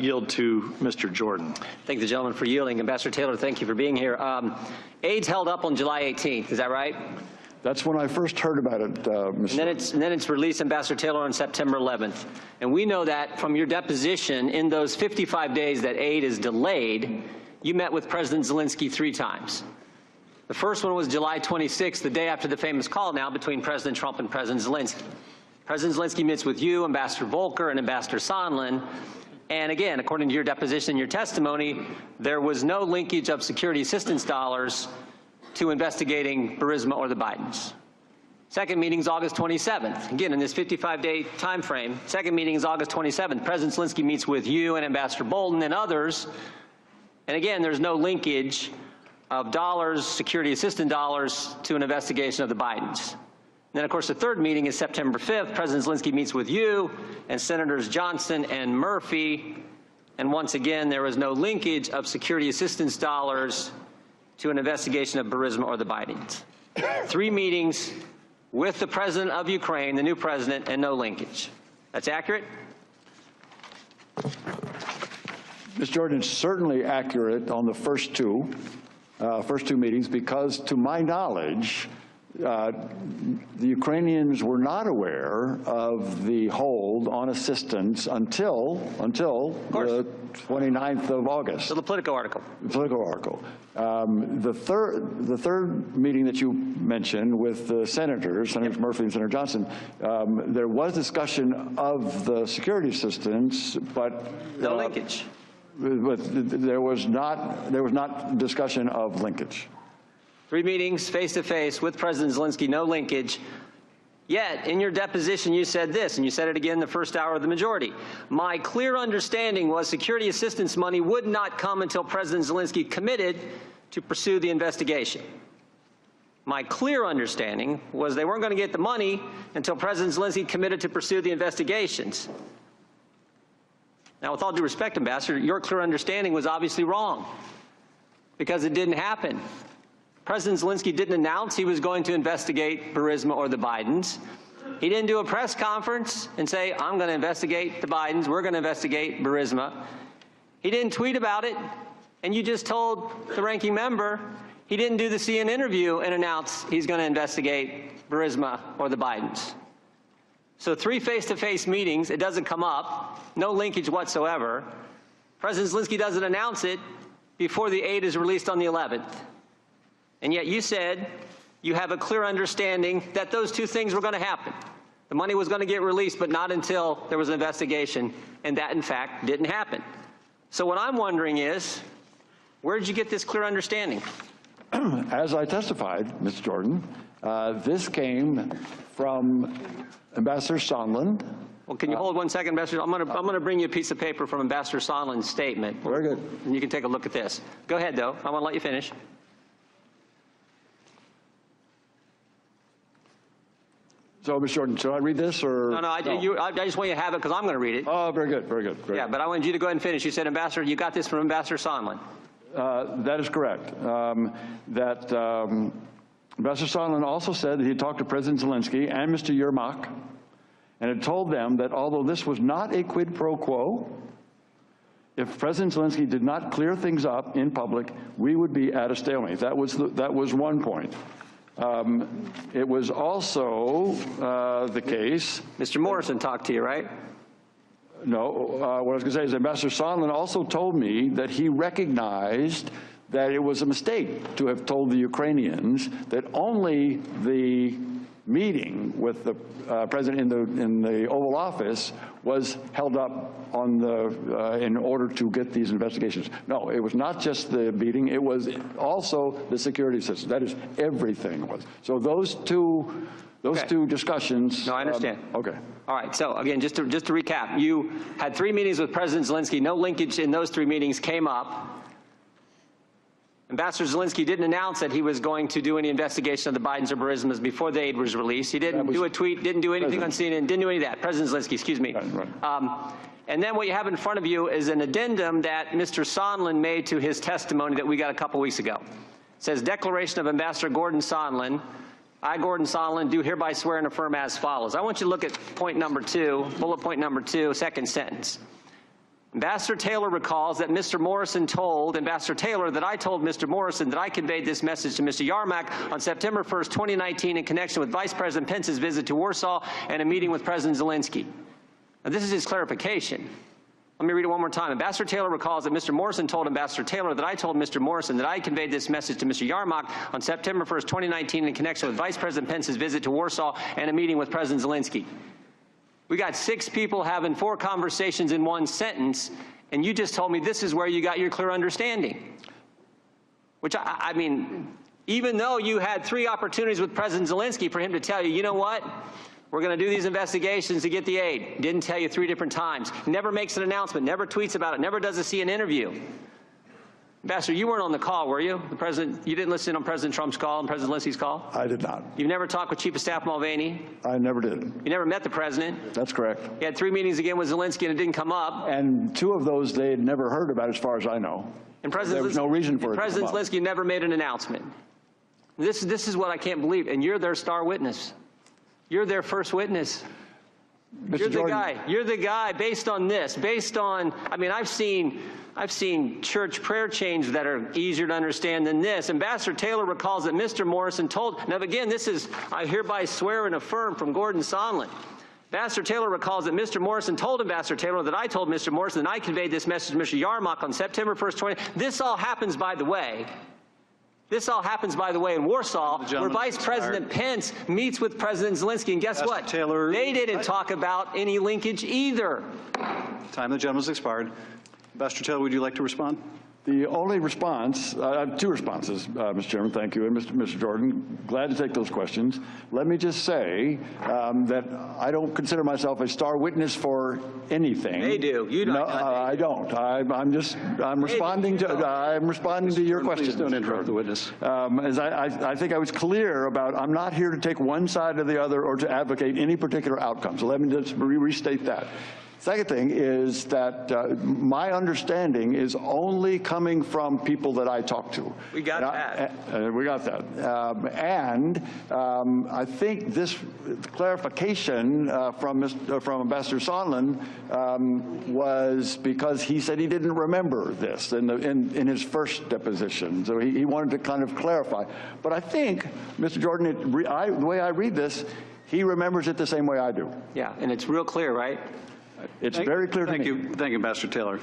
yield to Mr. Jordan. Thank the gentleman for yielding. Ambassador Taylor, thank you for being here. AIDS held up on July 18th, is that right? That's when I first heard about it, Mr. And then it's released, Ambassador Taylor, on September 11th. And we know that from your deposition, in those 55 days that aid is delayed, you met with President Zelensky 3 times. The first one was July 26th, the day after the famous call now between President Trump and President Zelensky. President Zelensky meets with you, Ambassador Volker, and Ambassador Sondland. And again, according to your deposition and your testimony, there was no linkage of security assistance dollars to investigating Burisma or the Bidens. Second meeting is August 27th. Again, in this 55-day time frame, second meeting is August 27th. President Zelensky meets with you and Ambassador Bolton and others. And again, there's no linkage of dollars, security assistance dollars, to an investigation of the Bidens. And then, of course, the third meeting is September 5th. President Zelensky meets with you and Senators Johnson and Murphy. And once again, there was no linkage of security assistance dollars to an investigation of Burisma or the Bidens. 3 meetings with the President of Ukraine, the new president, and no linkage. That's accurate? Mr. Jordan, it's certainly accurate on the first two meetings, because to my knowledge, the Ukrainians were not aware of the hold on assistance until the 29th of August. So the Politico article. The Politico article. The third meeting that you mentioned with the Senators Murphy and Senator Johnson, there was discussion of the security assistance, but no linkage. But there was not discussion of linkage. 3 meetings face-to-face with President Zelensky, no linkage. Yet, in your deposition, you said this, and you said it again the first hour of the majority. My clear understanding was security assistance money would not come until President Zelensky committed to pursue the investigation. My clear understanding was they weren't going to get the money until President Zelensky committed to pursue the investigations. Now, with all due respect, Ambassador, your clear understanding was obviously wrong, because it didn't happen. President Zelensky didn't announce he was going to investigate Burisma or the Bidens. He didn't do a press conference and say, I'm going to investigate the Bidens, we're going to investigate Burisma. He didn't tweet about it, and you just told the ranking member he didn't do the CNN interview and announce he's going to investigate Burisma or the Bidens. So 3 face-to-face meetings, it doesn't come up, no linkage whatsoever. President Zelensky doesn't announce it before the aid is released on the 11th. And yet you said you have a clear understanding that those 2 things were going to happen. The money was going to get released, but not until there was an investigation, and that, in fact, didn't happen. So what I'm wondering is, where did you get this clear understanding? As I testified, Mr. Jordan, this came from Ambassador Sondland. Well, can you hold 1 second, Ambassador? I'm going to bring you a piece of paper from Ambassador Sondland's statement. Very good. And you can take a look at this. Go ahead, though. I want to let you finish. So, Mr. Jordan, should I read this, or? No, I just want you to have it because I'm going to read it. Oh, very good, very good. Yeah, but I wanted you to go ahead and finish. You said, Ambassador, you got this from Ambassador Sondland. That is correct. Ambassador Sondland also said that he talked to President Zelensky and Mr. Yermak and had told them that although this was not a quid pro quo, if President Zelensky did not clear things up in public, we would be at a stalemate. That was one point. It was also the case. Mr. Morrison talked to you, right? No. What I was going to say is Ambassador Sondland also told me that he recognized that it was a mistake to have told the Ukrainians that only the meeting with the president in the Oval Office was held up on in order to get these investigations. No, it was not just the meeting; it was also the security system. That is, everything was. So those two discussions. No, I understand. Okay. All right. So again, just to recap, you had 3 meetings with President Zelensky. No linkage in those 3 meetings came up. Ambassador Zelensky didn't announce that he was going to do any investigation of the Bidens or Burismas before the aid was released. He didn't do a tweet, didn't do anything on CNN, didn't do any of that. President Zelensky, excuse me. Right. And then what you have in front of you is an addendum that Mr. Sondland made to his testimony that we got a couple weeks ago. It says, Declaration of Ambassador Gordon Sondland. I, Gordon Sondland, do hereby swear and affirm as follows. I want you to look at point number 2, bullet point number 2, second sentence. Ambassador Taylor recalls that Mr. Morrison told Ambassador Taylor that I told Mr. Morrison that I conveyed this message to Mr. Yarmak on September 1st, 2019 in connection with Vice President Pence's visit to Warsaw and a meeting with President Zelensky. Now, this is his clarification. Let me read it one more time. Ambassador Taylor recalls that Mr. Morrison told Ambassador Taylor that I told Mr. Morrison that I conveyed this message to Mr. Yarmak on September 1st, 2019 in connection with Vice President Pence's visit to Warsaw and a meeting with President Zelensky. We got 6 people having 4 conversations in one sentence, and you just told me this is where you got your clear understanding. Which, I mean, even though you had 3 opportunities with President Zelensky for him to tell you, you know what, we're going to do these investigations to get the aid. Didn't tell you 3 different times. Never makes an announcement, never tweets about it, never does a CNN interview. Ambassador, you weren't on the call, were you? The president, you didn't listen on President Trump's call and President Zelensky's call? I did not. You've never talked with Chief of Staff Mulvaney? I never did. You never met the president? That's correct. You had 3 meetings again with Zelensky and it didn't come up. And 2 of those they had never heard about, as far as I know. And President there was no reason for it to come President up. Zelensky never made an announcement. This is what I can't believe. And you're their star witness. You're their first witness. Mr. You're Jordan, the guy. You're the guy based on this, based on, I mean, I've seen church prayer chains that are easier to understand than this. Ambassador Taylor recalls that Mr. Morrison told, now again, this is, I hereby swear and affirm from Gordon Sondland. Ambassador Taylor recalls that Mr. Morrison told Ambassador Taylor that I told Mr. Morrison and I conveyed this message to Mr. Yarmak on September 1st, 20. This all happens, by the way. This all happens, by the way, in Warsaw, where Vice President Pence meets with President Zelensky. And guess what? Taylor, they didn't talk about any linkage either. Time of the gentleman's expired. Ambassador Taylor, would you like to respond? The only response, I have 2 responses, Mr. Chairman, thank you, and Mr. Jordan, glad to take those questions. Let me just say that I don't consider myself a star witness for anything. They do. You don't. No, I don't. I'm responding to your questions. Please don't interrupt the witness. As I think I was clear about, I'm not here to take one side or the other or to advocate any particular outcome. So let me just restate that. Second thing is that my understanding is only coming from people that I talk to. We got that. We got that. I think this clarification from Ambassador Sondland was because he said he didn't remember this in his first deposition. So he wanted to kind of clarify. But I think, Mr. Jordan, the way I read this, he remembers it the same way I do. Yeah, and it's real clear, right? It's very clear to me. Thank you, Ambassador Taylor.